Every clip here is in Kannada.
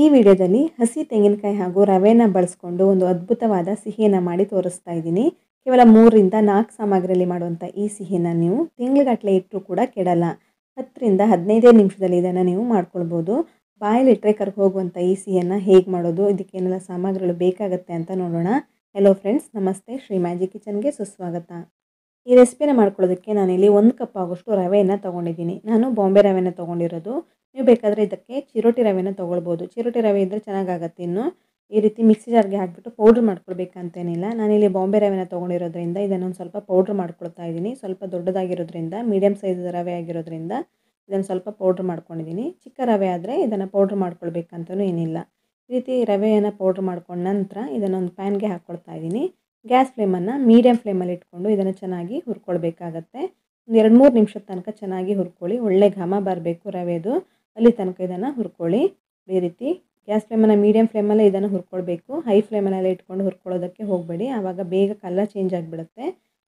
ಈ ವಿಡಿಯೋದಲ್ಲಿ ಹಸಿ ತೆಂಗಿನಕಾಯಿ ಹಾಗೂ ರವೆನ ಬಳಸ್ಕೊಂಡು ಒಂದು ಅದ್ಭುತವಾದ ಸಿಹಿಯನ್ನು ಮಾಡಿ ತೋರಿಸ್ತಾ ಇದ್ದೀನಿ. ಕೇವಲ 3 ರಿಂದ 4 ಸಾಮಗ್ರಿಯಲ್ಲಿ ಮಾಡುವಂಥ ಈ ಸಿಹಿನ ನೀವು ತಿಂಗಳುಗಟ್ಟಲೆ ಇಟ್ಟರೂ ಕೂಡ ಕೆಡಲ್ಲ. 10 ರಿಂದ 15 ನಿಮಿಷದಲ್ಲಿ ಇದನ್ನು ನೀವು ಮಾಡ್ಕೊಳ್ಬೋದು. ಬಾಯಲ್ಲಿಟ್ಟರೆ ಕರ್ಕೊ ಹೋಗುವಂಥ ಈ ಸಿಹಿಯನ್ನು ಹೇಗೆ ಮಾಡೋದು, ಇದಕ್ಕೇನೆಲ್ಲ ಸಾಮಗ್ರಿಗಳು ಬೇಕಾಗುತ್ತೆ ಅಂತ ನೋಡೋಣ. ಹೆಲೋ ಫ್ರೆಂಡ್ಸ್, ನಮಸ್ತೆ. ಶ್ರೀ ಮ್ಯಾಜಿಕ್ ಕಿಚನ್ಗೆ ಸುಸ್ವಾಗತ. ಈ ರೆಸಿಪಿನ ಮಾಡ್ಕೊಳ್ಳೋದಕ್ಕೆ ನಾನಿಲ್ಲಿ 1 ಕಪ್ ಆಗೋಷ್ಟು ರವೆಯನ್ನು ತೊಗೊಂಡಿದ್ದೀನಿ. ನಾನು ಬಾಂಬೆ ರವೆನ ತೊಗೊಂಡಿರೋದು. ನೀವು ಬೇಕಾದರೆ ಇದಕ್ಕೆ ಚಿರೋಟಿ ರವೆನ ತೊಗೊಳ್ಬೋದು. ಚಿರೋಟಿ ರವೆ ಇದ್ದರೆ ಚೆನ್ನಾಗಾಗತ್ತೆ. ಇನ್ನು ಈ ರೀತಿ ಮಿಕ್ಸಿ ಜಾರ್ಗೆ ಹಾಕಿಬಿಟ್ಟು ಪೌಡ್ರ್ ಮಾಡ್ಕೊಳ್ಬೇಕಂತೇನಿಲ್ಲ. ನಾನಿಲ್ಲಿ ಬಾಂಬೆ ರವೆನ ತೊಗೊಂಡಿರೋದ್ರಿಂದ ಇದನ್ನೊಂದು ಸ್ವಲ್ಪ ಪೌಡ್ರ್ ಮಾಡ್ಕೊಳ್ತಾ ಇದ್ದೀನಿ. ಸ್ವಲ್ಪ ದೊಡ್ಡದಾಗಿರೋದ್ರಿಂದ, ಮೀಡಿಯಮ್ ಸೈಜ್ ರವೆ ಆಗಿರೋದ್ರಿಂದ ಇದನ್ನು ಸ್ವಲ್ಪ ಪೌಡ್ರ್ ಮಾಡ್ಕೊಂಡಿದ್ದೀನಿ. ಚಿಕ್ಕ ರವೆ ಆದರೆ ಇದನ್ನು ಪೌಡ್ರ್ ಮಾಡ್ಕೊಳ್ಬೇಕಂತಲೂ ಏನಿಲ್ಲ. ಈ ರೀತಿ ರವೆಯನ್ನು ಪೌಡ್ರ್ ಮಾಡ್ಕೊಂಡ ನಂತರ ಇದನ್ನೊಂದು ಪ್ಯಾನ್ಗೆ ಹಾಕ್ಕೊಳ್ತಾ ಇದ್ದೀನಿ. ಗ್ಯಾಸ್ ಫ್ಲೇಮನ್ನು ಮೀಡಿಯಮ್ ಫ್ಲೇಮಲ್ಲಿ ಇಟ್ಕೊಂಡು ಇದನ್ನು ಚೆನ್ನಾಗಿ ಹುರ್ಕೊಳ್ಬೇಕಾಗತ್ತೆ. ಒಂದು 2-3 ನಿಮಿಷದ ತನಕ ಚೆನ್ನಾಗಿ ಹುರ್ಕೊಳ್ಳಿ. ಒಳ್ಳೆ ಘಮ ಬರಬೇಕು ರವೆದು, ಅಲ್ಲಿ ತನಕ ಇದನ್ನು ಹುರ್ಕೊಳ್ಳಿ. ಈ ರೀತಿ ಗ್ಯಾಸ್ ಫ್ಲೇಮನ್ನು ಮೀಡಿಯಮ್ ಫ್ಲೇಮಲ್ಲೇ ಇದನ್ನು ಹುರ್ಕೊಳ್ಬೇಕು. ಹೈ ಫ್ಲೇಮಲ್ಲೆಲ್ಲ ಇಟ್ಕೊಂಡು ಹುರ್ಕೊಳ್ಳೋದಕ್ಕೆ ಹೋಗಬೇಡಿ, ಆವಾಗ ಬೇಗ ಕಲರ್ ಚೇಂಜ್ ಆಗಿಬಿಡುತ್ತೆ.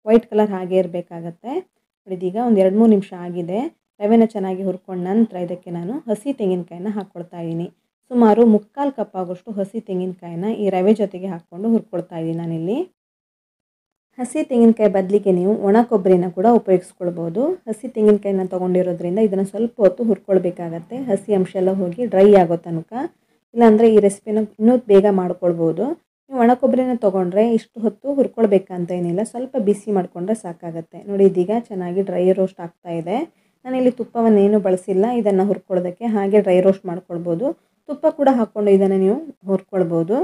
ವೈಟ್ ಕಲರ್ ಹಾಗೆ ಇರಬೇಕಾಗತ್ತೆ. ಇದೀಗ ಒಂದು 2-3 ನಿಮಿಷ ಆಗಿದೆ. ರವೆನ ಚೆನ್ನಾಗಿ ಹುರ್ಕೊಂಡ ನಂತರ ಇದಕ್ಕೆ ನಾನು ಹಸಿ ತೆಂಗಿನಕಾಯಿನ ಹಾಕ್ಕೊಳ್ತಾ ಇದ್ದೀನಿ. ಸುಮಾರು 3/4 ಕಪ್ ಆಗೋಷ್ಟು ಹಸಿ ತೆಂಗಿನಕಾಯಿನ ಈ ರವೆ ಜೊತೆಗೆ ಹಾಕ್ಕೊಂಡು ಹುರ್ಕೊಳ್ತಾ ಇದ್ದೀನಿ ನಾನಿಲ್ಲಿ. ಹಸಿ ತೆಂಗಿನಕಾಯಿ ಬದಲಿಗೆ ನೀವು ಒಣ ಕೊಬ್ಬರಿನ ಕೂಡ ಉಪಯೋಗಿಸ್ಕೊಳ್ಬೋದು. ಹಸಿ ತೆಂಗಿನಕಾಯಿನ ತೊಗೊಂಡಿರೋದ್ರಿಂದ ಇದನ್ನು ಸ್ವಲ್ಪ ಹೊತ್ತು ಹುರ್ಕೊಳ್ಬೇಕಾಗತ್ತೆ. ಹಸಿ ಅಂಶ ಎಲ್ಲ ಹೋಗಿ ಡ್ರೈ ಆಗೋ ತನಕ. ಇಲ್ಲಾಂದರೆ ಈ ರೆಸಿಪಿನ ಇನ್ನೂ ಬೇಗ ಮಾಡ್ಕೊಳ್ಬೋದು. ನೀವು ಒಣ ಕೊಬ್ಬರಿನ ತೊಗೊಂಡ್ರೆ ಇಷ್ಟು ಹೊತ್ತು ಹುರ್ಕೊಳ್ಬೇಕಂತ ಏನಿಲ್ಲ, ಸ್ವಲ್ಪ ಬಿಸಿ ಮಾಡಿಕೊಂಡ್ರೆ ಸಾಕಾಗುತ್ತೆ. ನೋಡಿ, ಇದೀಗ ಚೆನ್ನಾಗಿ ಡ್ರೈ ರೋಸ್ಟ್ ಆಗ್ತಾ ಇದೆ. ನಾನಿಲ್ಲಿ ತುಪ್ಪವನ್ನೇನು ಬಳಸಿಲ್ಲ ಇದನ್ನು ಹುರ್ಕೊಳ್ಳೋದಕ್ಕೆ, ಹಾಗೆ ಡ್ರೈ ರೋಸ್ಟ್ ಮಾಡ್ಕೊಳ್ಬೋದು. ತುಪ್ಪ ಕೂಡ ಹಾಕ್ಕೊಂಡು ಇದನ್ನು ನೀವು ಹುರ್ಕೊಳ್ಬೋದು.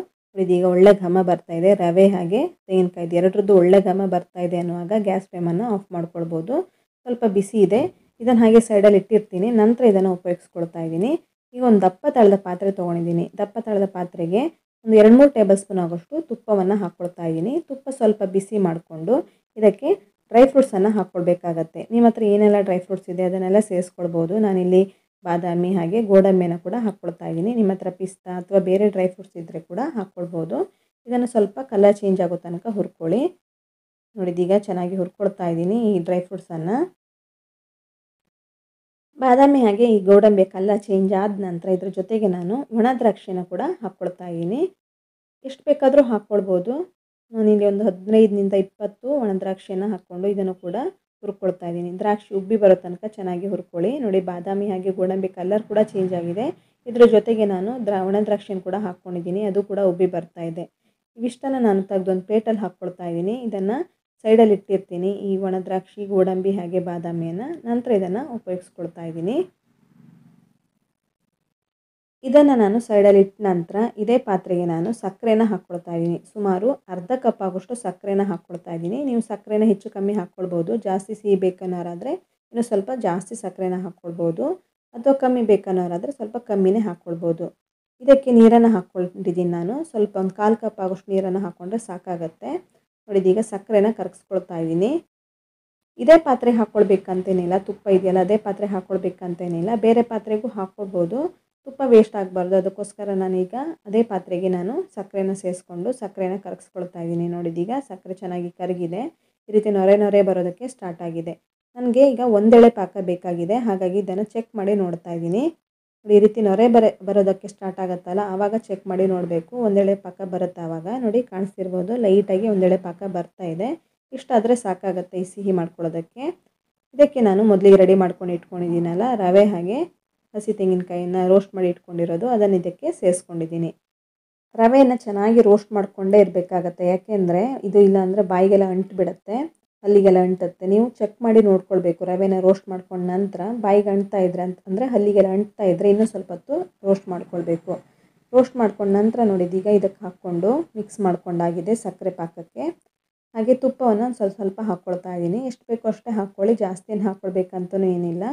ಇದೀಗ ಒಳ್ಳೆ ಘಮ ಬರ್ತಾ ಇದೆ. ರವೆ ಹಾಗೆ ತೆಂಗಿನಕಾಯ್ದು ಎರಡರದ್ದು ಒಳ್ಳೆ ಘಮ ಬರ್ತಾ ಇದೆ ಅನ್ನುವಾಗ ಗ್ಯಾಸ್ ಫ್ಲೇಮನ್ನು ಆಫ್ ಮಾಡ್ಕೊಳ್ಬೋದು. ಸ್ವಲ್ಪ ಬಿಸಿ ಇದೆ, ಇದನ್ನು ಹಾಗೆ ಸೈಡಲ್ಲಿ ಇಟ್ಟಿರ್ತೀನಿ. ನಂತರ ಇದನ್ನು ಉಪಯೋಗಿಸ್ಕೊಳ್ತಾ ಇದ್ದೀನಿ. ಈಗ ಒಂದು ದಪ್ಪ ತಳದ ಪಾತ್ರೆ ತೊಗೊಂಡಿದ್ದೀನಿ. ದಪ್ಪ ತಳದ ಪಾತ್ರೆಗೆ ಒಂದು 2-3 ಟೇಬಲ್ ಸ್ಪೂನ್ ಆಗೋಷ್ಟು ತುಪ್ಪವನ್ನು ಹಾಕ್ಕೊಳ್ತಾ ಇದ್ದೀನಿ. ತುಪ್ಪ ಸ್ವಲ್ಪ ಬಿಸಿ ಮಾಡಿಕೊಂಡು ಇದಕ್ಕೆ ಡ್ರೈ ಫ್ರೂಟ್ಸನ್ನು ಹಾಕ್ಕೊಳ್ಬೇಕಾಗತ್ತೆ. ನಿಮ್ಮ ಹತ್ರ ಏನೆಲ್ಲ ಡ್ರೈ ಫ್ರೂಟ್ಸ್ ಇದೆ ಅದನ್ನೆಲ್ಲ ಸೇರಿಸ್ಕೊಳ್ಬೋದು. ನಾನಿಲ್ಲಿ ಬಾದಾಮಿ ಹಾಗೆ ಗೋಡಂಬಿನ ಕೂಡ ಹಾಕ್ಕೊಳ್ತಾ ಇದ್ದೀನಿ. ನಿಮ್ಮ ಹತ್ರ ಪಿಸ್ತಾ ಅಥವಾ ಬೇರೆ ಡ್ರೈ ಫ್ರೂಟ್ಸ್ ಇದ್ದರೆ ಕೂಡ ಹಾಕ್ಕೊಳ್ಬೋದು. ಇದನ್ನು ಸ್ವಲ್ಪ ಕಲರ್ ಚೇಂಜ್ ಆಗೋ ತನಕ ಹುರ್ಕೊಳ್ಳಿ. ನೋಡಿದೀಗ ಚೆನ್ನಾಗಿ ಹುರ್ಕೊಳ್ತಾ ಇದ್ದೀನಿ ಈ ಡ್ರೈ ಫ್ರೂಟ್ಸನ್ನು. ಬಾದಾಮಿ ಹಾಗೆ ಈ ಗೋಡಂಬಿ ಕಲರ್ ಚೇಂಜ್ ಆದ ನಂತರ ಇದ್ರ ಜೊತೆಗೆ ನಾನು ಒಣ ದ್ರಾಕ್ಷಿನ ಕೂಡ ಹಾಕ್ಕೊಳ್ತಾ ಇದ್ದೀನಿ. ಎಷ್ಟು ಬೇಕಾದರೂ ಹಾಕ್ಕೊಳ್ಬೋದು. ನಾನಿಲ್ಲಿ ಒಂದು 15 ರಿಂದ 20 ಒಣ ದ್ರಾಕ್ಷಿಯನ್ನು ಹಾಕ್ಕೊಂಡು ಇದನ್ನು ಕೂಡ ಹುರ್ಕೊಳ್ತಾ ಇದ್ದೀನಿ. ದ್ರಾಕ್ಷಿ ಉಬ್ಬಿ ಬರೋ ತನಕ ಚೆನ್ನಾಗಿ ಹುರ್ಕೊಳ್ಳಿ. ನೋಡಿ, ಬಾದಾಮಿ ಹಾಗೆ ಗೋಡಂಬಿ ಕಲರ್ ಕೂಡ ಚೇಂಜ್ ಆಗಿದೆ. ಇದ್ರ ಜೊತೆಗೆ ನಾನು ಒಣ ದ್ರಾಕ್ಷಿಯನ್ನು ಕೂಡ ಹಾಕ್ಕೊಂಡಿದ್ದೀನಿ, ಅದು ಕೂಡ ಉಬ್ಬಿ ಬರ್ತಾ ಇದೆ. ಇವಿಷ್ಟನ್ನು ನಾನು ತೆಗೆದೊಂದು ಪ್ಲೇಟಲ್ಲಿ ಹಾಕ್ಕೊಳ್ತಾ ಇದ್ದೀನಿ. ಇದನ್ನು ಸೈಡಲ್ಲಿ ಇಟ್ಟಿರ್ತೀನಿ, ಈ ಒಣ ದ್ರಾಕ್ಷಿ, ಗೋಡಂಬಿ ಹಾಗೆ ಬಾದಾಮಿಯನ್ನು. ನಂತರ ಇದನ್ನು ಉಪಯೋಗಿಸ್ಕೊಳ್ತಾ ಇದ್ದೀನಿ. ಇದನ್ನು ನಾನು ಸೈಡಲ್ಲಿ ಇಟ್ಟ ನಂತರ ಇದೇ ಪಾತ್ರೆಗೆ ನಾನು ಸಕ್ಕರೆನ ಹಾಕ್ಕೊಳ್ತಾ ಇದ್ದೀನಿ. ಸುಮಾರು ಅರ್ಧ ಕಪ್ ಆಗೋಷ್ಟು ಸಕ್ಕರೆನ ಹಾಕ್ಕೊಳ್ತಾ ಇದ್ದೀನಿ. ನೀವು ಸಕ್ಕರೆನ ಹೆಚ್ಚು ಕಮ್ಮಿ ಹಾಕ್ಕೊಳ್ಬೋದು. ಜಾಸ್ತಿ ಸಿಹಿ ಬೇಕನ್ನೋರಾದರೆ ಇನ್ನೂ ಸ್ವಲ್ಪ ಜಾಸ್ತಿ ಸಕ್ಕರೆನ ಹಾಕ್ಕೊಳ್ಬೋದು, ಅಥವಾ ಕಮ್ಮಿ ಬೇಕನ್ನೋರಾದರೆ ಸ್ವಲ್ಪ ಕಮ್ಮಿನೇ ಹಾಕ್ಕೊಳ್ಬೋದು. ಇದಕ್ಕೆ ನೀರನ್ನು ಹಾಕ್ಕೊಂಡಿದ್ದೀನಿ ನಾನು. ಸ್ವಲ್ಪ ಒಂದು 1/4 ಕಪ್ ಆಗೋಷ್ಟು ನೀರನ್ನು ಹಾಕ್ಕೊಂಡ್ರೆ ಸಾಕಾಗತ್ತೆ. ನೋಡಿ, ಇದೀಗ ಸಕ್ಕರೆನ ಕರಗಿಸ್ಕೊಳ್ತಾ ಇದ್ದೀನಿ. ಇದೇ ಪಾತ್ರೆ ಹಾಕ್ಕೊಳ್ಬೇಕಂತೇನಿಲ್ಲ, ತುಪ್ಪ ಇದೆಯಲ್ಲ ಅದೇ ಪಾತ್ರೆ ಹಾಕ್ಕೊಳ್ಬೇಕಂತೇನಿಲ್ಲ, ಬೇರೆ ಪಾತ್ರೆಗೂ ಹಾಕ್ಕೊಳ್ಬೋದು. ತುಪ್ಪ ವೇಸ್ಟ್ ಆಗಬಾರ್ದು, ಅದಕ್ಕೋಸ್ಕರ ನಾನೀಗ ಅದೇ ಪಾತ್ರೆಗೆ ನಾನು ಸಕ್ಕರೆನ ಸೇರಿಸ್ಕೊಂಡು ಸಕ್ಕರೆನ ಕರಗಿಸ್ಕೊಳ್ತಾ ಇದ್ದೀನಿ. ನೋಡಿದೀಗ ಸಕ್ಕರೆ ಚೆನ್ನಾಗಿ ಕರಗಿದೆ. ಈ ರೀತಿ ನೊರೆ ನೊರೆ ಬರೋದಕ್ಕೆ ಸ್ಟಾರ್ಟ್ ಆಗಿದೆ. ನನಗೆ ಈಗ ಒಂದೆಳೆ ಪಾಕ ಬೇಕಾಗಿದೆ, ಹಾಗಾಗಿ ಇದನ್ನು ಚೆಕ್ ಮಾಡಿ ನೋಡ್ತಾ ಇದ್ದೀನಿ. ನೋಡಿ, ಈ ರೀತಿ ನೊರೆ ಬರೋದಕ್ಕೆ ಸ್ಟಾರ್ಟ್ ಆಗುತ್ತಲ್ಲ, ಆವಾಗ ಚೆಕ್ ಮಾಡಿ ನೋಡಬೇಕು. ಒಂದೆಳೆ ಪಾಕ ಬರುತ್ತೆ ಆವಾಗ. ನೋಡಿ, ಕಾಣಿಸ್ತಿರ್ಬೋದು, ಲೈಟಾಗಿ ಒಂದೆಳೆ ಪಾಕ ಬರ್ತಾ ಇದೆ. ಇಷ್ಟಾದರೆ ಸಾಕಾಗುತ್ತೆ ಈ ಸಿಹಿ ಮಾಡ್ಕೊಳ್ಳೋದಕ್ಕೆ. ಇದಕ್ಕೆ ನಾನು ಮೊದಲಿಗೆ ರೆಡಿ ಮಾಡ್ಕೊಂಡು ಇಟ್ಕೊಂಡಿದ್ದೀನಲ್ಲ ರವೆ ಹಾಗೆ ಹಸಿ ತೆಂಗಿನಕಾಯಿನ ರೋಸ್ಟ್ ಮಾಡಿ ಇಟ್ಕೊಂಡಿರೋದು, ಅದನ್ನು ಇದಕ್ಕೆ ಸೇರಿಸ್ಕೊಂಡಿದ್ದೀನಿ. ರವೆಯನ್ನು ಚೆನ್ನಾಗಿ ರೋಸ್ಟ್ ಮಾಡಿಕೊಂಡೇ ಇರಬೇಕಾಗತ್ತೆ, ಯಾಕೆಂದರೆ ಇದು ಇಲ್ಲಾಂದರೆ ಬಾಯಿಗೆಲ್ಲ ಅಂಟು ಬಿಡುತ್ತೆ, ಹಲ್ಲಿಗೆಲ್ಲ ಅಂಟುತ್ತೆ. ನೀವು ಚೆಕ್ ಮಾಡಿ ನೋಡ್ಕೊಳ್ಬೇಕು. ರವೆನ ರೋಸ್ಟ್ ಮಾಡ್ಕೊಂಡ ನಂತರ ಬಾಯಿಗೆ ಅಂಟ್ತಾ ಇದ್ರೆ ಅಂದರೆ ಹಲ್ಲಿಗೆಲ್ಲ ಅಂಟ್ತಾ ಇದ್ದರೆ ಇನ್ನೂ ಸ್ವಲ್ಪ ಹೊತ್ತು ರೋಸ್ಟ್ ಮಾಡ್ಕೊಳ್ಬೇಕು. ರೋಸ್ಟ್ ಮಾಡ್ಕೊಂಡ ನಂತರ ನೋಡಿದೀಗ ಇದಕ್ಕೆ ಹಾಕ್ಕೊಂಡು ಮಿಕ್ಸ್ ಮಾಡ್ಕೊಂಡಾಗಿದೆ ಸಕ್ಕರೆ ಪಾಕಕ್ಕೆ. ಹಾಗೆ ತುಪ್ಪವನ್ನು ಸ್ವಲ್ಪ ಸ್ವಲ್ಪ ಹಾಕ್ಕೊಳ್ತಾ ಇದ್ದೀನಿ. ಎಷ್ಟು ಬೇಕೋ ಅಷ್ಟೇ ಹಾಕ್ಕೊಳ್ಳಿ, ಜಾಸ್ತಿ ಏನು ಹಾಕ್ಕೊಳ್ಬೇಕಂತಲೂ ಏನಿಲ್ಲ.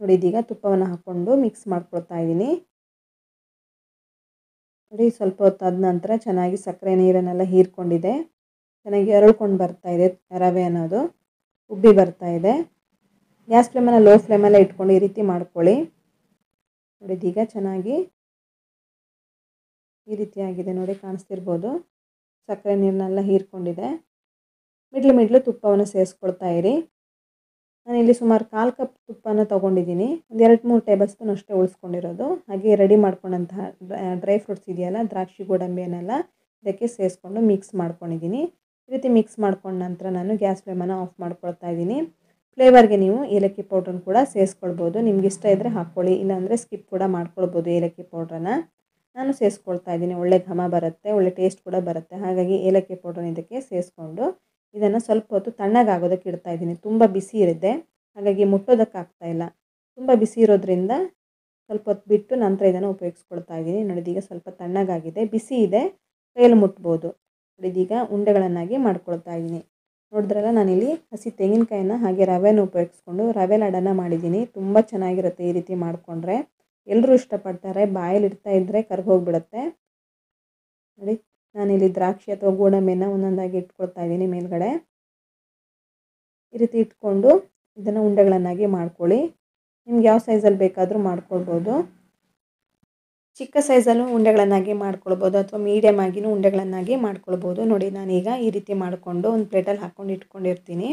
ನೋಡಿ, ಇದೀಗ ತುಪ್ಪವನ್ನು ಹಾಕ್ಕೊಂಡು ಮಿಕ್ಸ್ ಮಾಡ್ಕೊಳ್ತಾ ಇದ್ದೀನಿ. ನೋಡಿ, ಸ್ವಲ್ಪ ಹೊತ್ತಾದ ನಂತರ ಚೆನ್ನಾಗಿ ಸಕ್ಕರೆ ನೀರನ್ನೆಲ್ಲ ಹೀರ್ಕೊಂಡಿದೆ. ಚೆನ್ನಾಗಿ ಅರಳ್ಕೊಂಡು ಬರ್ತಾ ಇದೆ ರವೆ ಅನ್ನೋದು, ಉಬ್ಬಿ ಬರ್ತಾ ಇದೆ. ಗ್ಯಾಸ್ ಫ್ಲೇಮನ್ನು ಲೋ ಫ್ಲೇಮಲ್ಲೇ ಇಟ್ಕೊಂಡು ಈ ರೀತಿ ಮಾಡ್ಕೊಳ್ಳಿ. ನೋಡಿ, ಇದೀಗ ಚೆನ್ನಾಗಿ ಈ ರೀತಿ ಆಗಿದೆ. ನೋಡಿ, ಕಾಣಿಸ್ತಿರ್ಬೋದು, ಸಕ್ಕರೆ ನೀರನ್ನೆಲ್ಲ ಹೀರ್ಕೊಂಡಿದೆ. ಮಿಡ್ಲು ತುಪ್ಪವನ್ನು ಸೇರಿಸ್ಕೊಳ್ತಾ ಇರಿ. ನಾನಿಲ್ಲಿ ಸುಮಾರು 1/4 ಕಪ್ ತುಪ್ಪನ ತೊಗೊಂಡಿದ್ದೀನಿ. ಒಂದು 2-3 ಟೇಬಲ್ ಸ್ಪೂನ್ ಅಷ್ಟೇ ಉಳಿಸ್ಕೊಂಡಿರೋದು. ಹಾಗೆ ರೆಡಿ ಮಾಡ್ಕೊಂಡಂತಹ ಡ್ರೈ ಫ್ರೂಟ್ಸ್ ಇದೆಯಲ್ಲ, ದ್ರಾಕ್ಷಿ ಗೋಡಂಬಿಯನ್ನೆಲ್ಲ ಇದಕ್ಕೆ ಸೇರಿಸ್ಕೊಂಡು ಮಿಕ್ಸ್ ಮಾಡ್ಕೊಂಡಿದ್ದೀನಿ. ಈ ರೀತಿ ಮಿಕ್ಸ್ ಮಾಡ್ಕೊಂಡ ನಂತರ ನಾನು ಗ್ಯಾಸ್ ಫ್ಲೇಮನ್ನು ಆಫ್ ಮಾಡ್ಕೊಳ್ತಾ ಇದ್ದೀನಿ. ಫ್ಲೇವರ್ಗೆ ನೀವು ಏಲಕ್ಕಿ ಪೌಡ್ರನ್ನ ಕೂಡ ಸೇರಿಸ್ಕೊಳ್ಬೋದು. ನಿಮ್ಗೆ ಇಷ್ಟ ಇದ್ದರೆ ಹಾಕ್ಕೊಳ್ಳಿ, ಇಲ್ಲಾಂದರೆ ಸ್ಕಿಪ್ ಕೂಡ ಮಾಡ್ಕೊಳ್ಬೋದು ಏಲಕ್ಕಿ ಪೌಡ್ರನ್ನ. ನಾನು ಸೇರಿಸ್ಕೊಳ್ತಾ ಇದ್ದೀನಿ. ಒಳ್ಳೆ ಘಮ ಬರುತ್ತೆ, ಒಳ್ಳೆ ಟೇಸ್ಟ್ ಕೂಡ ಬರುತ್ತೆ. ಹಾಗಾಗಿ ಏಲಕ್ಕಿ ಪೌಡ್ರನ್ನ ಇದಕ್ಕೆ ಸೇರಿಸ್ಕೊಂಡು ಇದನ್ನು ಸ್ವಲ್ಪ ಹೊತ್ತು ತಣ್ಣಗಾಗೋದಕ್ಕೆ ಇಡ್ತಾ ಇದ್ದೀನಿ. ತುಂಬ ಬಿಸಿ ಇರುತ್ತೆ, ಹಾಗಾಗಿ ಮುಟ್ಟೋದಕ್ಕಾಗ್ತಾ ಇಲ್ಲ. ತುಂಬ ಬಿಸಿ ಇರೋದ್ರಿಂದ ಸ್ವಲ್ಪ ಹೊತ್ತು ಬಿಟ್ಟು ನಂತರ ಇದನ್ನು ಉಪಯೋಗಿಸ್ಕೊಳ್ತಾ ಇದ್ದೀನಿ. ನೋಡಿ, ಇದೀಗ ಸ್ವಲ್ಪ ತಣ್ಣಗಾಗಿದೆ, ಬಿಸಿ ಇದೆ, ಕೈಯಲ್ಲಿ ಮುಟ್ಬೋದು. ನೋಡಿ, ಇದೀಗ ಉಂಡೆಗಳನ್ನಾಗಿ ಮಾಡ್ಕೊಳ್ತಾ ಇದ್ದೀನಿ. ನೋಡಿದ್ರಲ್ಲ, ನಾನಿಲ್ಲಿ ಹಸಿ ತೆಂಗಿನಕಾಯಿನ ಹಾಗೆ ರವೆನ ಉಪಯೋಗಿಸ್ಕೊಂಡು ರವೆ ಲಾಡನ್ನು ಮಾಡಿದ್ದೀನಿ. ತುಂಬ ಚೆನ್ನಾಗಿರುತ್ತೆ ಈ ರೀತಿ ಮಾಡಿಕೊಂಡ್ರೆ. ಎಲ್ಲರೂ ಇಷ್ಟಪಡ್ತಾರೆ. ಬಾಯಲ್ಲಿ ಇಡ್ತಾ ಇದ್ದರೆ ಕರ್ಗೋಗ್ಬಿಡುತ್ತೆ. ನೋಡಿ, ನಾನಿಲ್ಲಿ ದ್ರಾಕ್ಷಿ ಅಥವಾ ಗೋಡಂಬಿನ ಒಂದೊಂದಾಗಿ ಇಟ್ಕೊಳ್ತಾ ಇದ್ದೀನಿ ಮೇಲ್ಗಡೆ. ಈ ರೀತಿ ಇಟ್ಕೊಂಡು ಇದನ್ನು ಉಂಡೆಗಳನ್ನಾಗಿ ಮಾಡ್ಕೊಳ್ಳಿ. ನಿಮ್ಗೆ ಯಾವ ಸೈಜಲ್ಲಿ ಬೇಕಾದರೂ ಮಾಡ್ಕೊಳ್ಬೋದು. ಚಿಕ್ಕ ಸೈಜಲ್ಲೂ ಉಂಡೆಗಳನ್ನಾಗಿ ಮಾಡ್ಕೊಳ್ಬೋದು ಅಥವಾ ಮೀಡಿಯಮ್ ಆಗಿನೂ ಉಂಡೆಗಳನ್ನಾಗಿ ಮಾಡ್ಕೊಳ್ಬೋದು. ನೋಡಿ, ನಾನೀಗ ಈ ರೀತಿ ಮಾಡಿಕೊಂಡು ಒಂದು ಪ್ಲೇಟಲ್ಲಿ ಹಾಕ್ಕೊಂಡು ಇಟ್ಕೊಂಡಿರ್ತೀನಿ.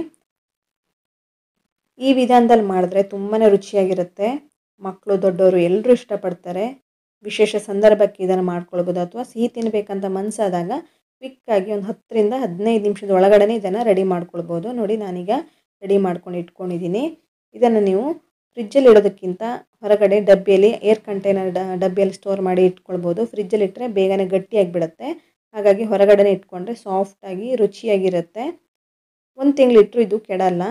ಈ ವಿಧಾನದಲ್ಲಿ ಮಾಡಿದ್ರೆ ತುಂಬಾ ರುಚಿಯಾಗಿರುತ್ತೆ. ಮಕ್ಕಳು ದೊಡ್ಡವರು ಎಲ್ಲರೂ ಇಷ್ಟಪಡ್ತಾರೆ. ವಿಶೇಷ ಸಂದರ್ಭಕ್ಕೆ ಇದನ್ನು ಮಾಡ್ಕೊಳ್ಬೋದು ಅಥವಾ ಸಿಹಿ ತಿನ್ನಬೇಕಂತ ಮನಸ್ಸಾದಾಗ ಕ್ವಿಕ್ಕಾಗಿ ಒಂದು 10ರಿಂದ 15 ನಿಮಿಷದ ಒಳಗಡೆ ಇದನ್ನು ರೆಡಿ ಮಾಡ್ಕೊಳ್ಬೋದು. ನೋಡಿ, ನಾನೀಗ ರೆಡಿ ಮಾಡ್ಕೊಂಡು ಇಟ್ಕೊಂಡಿದ್ದೀನಿ. ಇದನ್ನು ನೀವು ಫ್ರಿಜ್ಜಲ್ಲಿ ಇಡೋದಕ್ಕಿಂತ ಹೊರಗಡೆ ಡಬ್ಬಿಯಲ್ಲಿ ಏರ್ ಕಂಟೈನರ್ ಡಬ್ಬಿಯಲ್ಲಿ ಸ್ಟೋರ್ ಮಾಡಿ ಇಟ್ಕೊಳ್ಬೋದು. ಫ್ರಿಜ್ಜಲ್ಲಿ ಇಟ್ಟರೆ ಬೇಗನೆ ಗಟ್ಟಿಯಾಗಿಬಿಡುತ್ತೆ. ಹಾಗಾಗಿ ಹೊರಗಡೆ ಇಟ್ಕೊಂಡ್ರೆ ಸಾಫ್ಟಾಗಿ ರುಚಿಯಾಗಿರುತ್ತೆ. 1 ತಿಂಗಳಿಟ್ಟರು ಇದು ಕೆಡಲ್ಲ.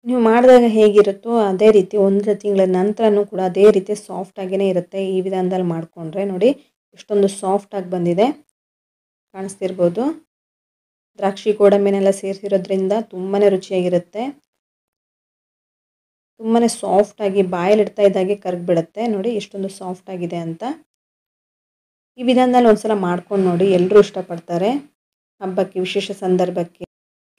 ನೀವು ಮಾಡಿದಾಗ ಹೇಗಿರುತ್ತೋ ಅದೇ ರೀತಿ 1 ತಿಂಗಳ ನಂತರನೂ ಕೂಡ ಅದೇ ರೀತಿ ಸಾಫ್ಟಾಗಿಯೇ ಇರುತ್ತೆ. ಈ ವಿಧಾನದಲ್ಲಿ ಮಾಡಿಕೊಂಡ್ರೆ ನೋಡಿ ಎಷ್ಟೊಂದು ಸಾಫ್ಟಾಗಿ ಬಂದಿದೆ, ಕಾಣಿಸ್ತಿರ್ಬೋದು. ದ್ರಾಕ್ಷಿ ಗೋಡಂಬಿನೆಲ್ಲ ಸೇರಿಸಿರೋದ್ರಿಂದ ತುಂಬಾ ರುಚಿಯಾಗಿರುತ್ತೆ. ತುಂಬಾ ಸಾಫ್ಟಾಗಿ ಬಾಯಲ್ಲಿ ಇಡ್ತಾ ಇದ್ದಾಗೆ ಕರಗಿಬಿಡುತ್ತೆ. ನೋಡಿ ಎಷ್ಟೊಂದು ಸಾಫ್ಟಾಗಿದೆ ಅಂತ. ಈ ವಿಧಾನದಲ್ಲಿ ಒಂದ್ಸಲ ಮಾಡ್ಕೊಂಡು ನೋಡಿ, ಎಲ್ಲರೂ ಇಷ್ಟಪಡ್ತಾರೆ ಹಬ್ಬಕ್ಕೆ, ವಿಶೇಷ ಸಂದರ್ಭಕ್ಕೆ.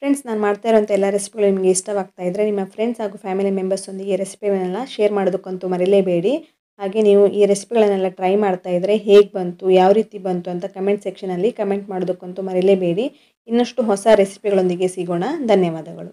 ಫ್ರೆಂಡ್ಸ್, ನಾನು ಮಾಡ್ತಾ ಇರೋಂಥ ಎಲ್ಲ ರೆಸಿಪಿಗಳು ನಿಮಗೆ ಇಷ್ಟವಾಗ್ತಾ ಇದ್ದರೆ ನಿಮ್ಮ ಫ್ರೆಂಡ್ಸ್ ಹಾಗೂ ಫ್ಯಾಮಿಲಿ ಮೆಂಬರ್ಸೊಂದಿಗೆ ರೆಸಿಪಿಗಳನ್ನೆಲ್ಲ ಶೇರ್ ಮಾಡೋದಕ್ಕಂತೂ ಮರಿಲೇಬೇಡಿ. ಹಾಗೆ ನೀವು ಈ ರೆಸಿಪಿಗಳನ್ನೆಲ್ಲ ಟ್ರೈ ಮಾಡ್ತಾ ಇದ್ದರೆ ಹೇಗೆ ಬಂತು, ಯಾವ ರೀತಿ ಬಂತು ಅಂತ ಕಮೆಂಟ್ ಸೆಕ್ಷನಲ್ಲಿ ಕಮೆಂಟ್ ಮಾಡೋದಕ್ಕಂತೂ ಮರಿಲೇಬೇಡಿ. ಇನ್ನಷ್ಟು ಹೊಸ ರೆಸಿಪಿಗಳೊಂದಿಗೆ ಸಿಗೋಣ. ಧನ್ಯವಾದಗಳು.